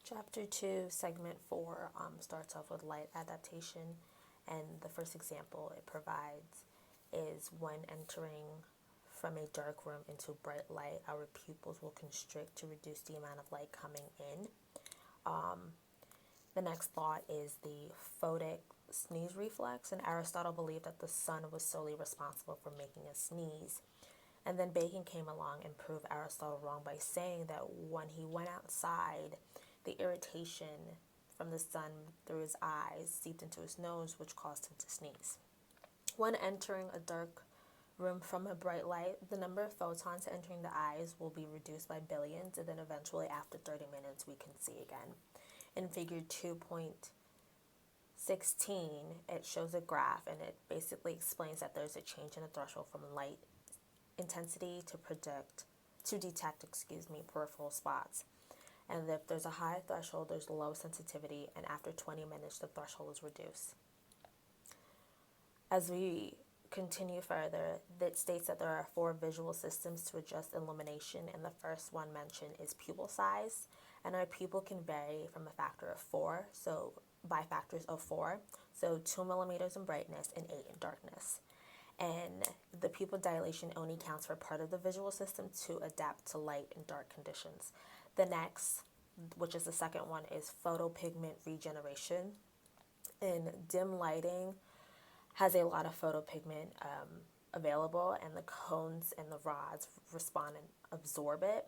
Chapter 2, Segment 4 starts off with light adaptation, and the first example it provides is when entering from a dark room into bright light, our pupils will constrict to reduce the amount of light coming in. The next thought is the photic sneeze reflex, and Aristotle believed that the sun was solely responsible for making us sneeze. And then Bacon came along and proved Aristotle wrong by saying that when he went outside, the irritation from the sun through his eyes seeped into his nose, which caused him to sneeze. When entering a dark room from a bright light, the number of photons entering the eyes will be reduced by billions, and then eventually, after 30 minutes, we can see again. In figure 2.16, it shows a graph, and it basically explains that there's a change in the threshold from light intensity to detect peripheral spots. And if there's a high threshold, there's low sensitivity, and after 20 minutes, the threshold is reduced. As we continue further, it states that there are 4 visual systems to adjust illumination, and the first one mentioned is pupil size, and our pupil can vary from a factor of 4, so by factors of 4, so 2 millimeters in brightness and 8 in darkness. And the pupil dilation only counts for part of the visual system to adapt to light and dark conditions. The next, which is the second one, is photopigment regeneration. In dim lighting has a lot of photopigment available, and the cones and the rods respond and absorb it.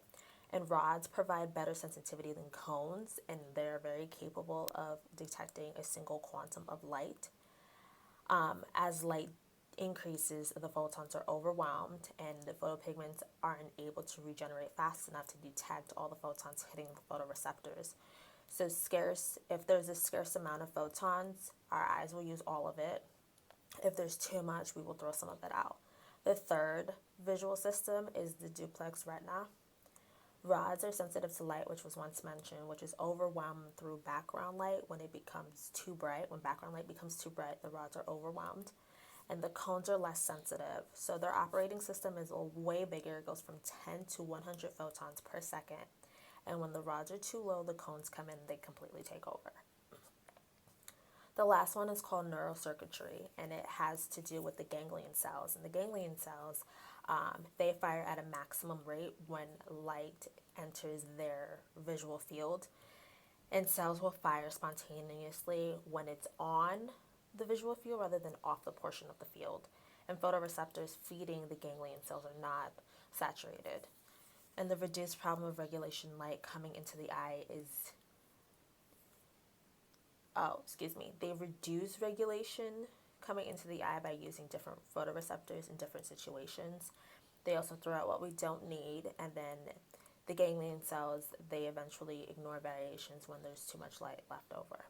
And rods provide better sensitivity than cones, and they're very capable of detecting a single quantum of light. As light increases, the photons are overwhelmed, and the photopigments aren't able to regenerate fast enough to detect all the photons hitting the photoreceptors. So if there's a scarce amount of photons, our eyes will use all of it. If there's too much, we will throw some of it out. The third visual system is the duplex retina. Rods are sensitive to light, which was once mentioned, which is overwhelmed through background light when it becomes too bright. When background light becomes too bright, the rods are overwhelmed. And the cones are less sensitive. So their operating system is way bigger. It goes from 10 to 100 photons per second. And when the rods are too low, the cones come in and they completely take over. The last one is called neurocircuitry, and it has to do with the ganglion cells. And the ganglion cells, they fire at a maximum rate when light enters their visual field. And cells will fire spontaneously when it's on the visual field rather than off the portion of the field. And photoreceptors feeding the ganglion cells are not saturated. And the reduced problem of regulation light coming into the eye is, they reduce regulation coming into the eye by using different photoreceptors in different situations. They also throw out what we don't need, and then the ganglion cells, they eventually ignore variations when there's too much light left over.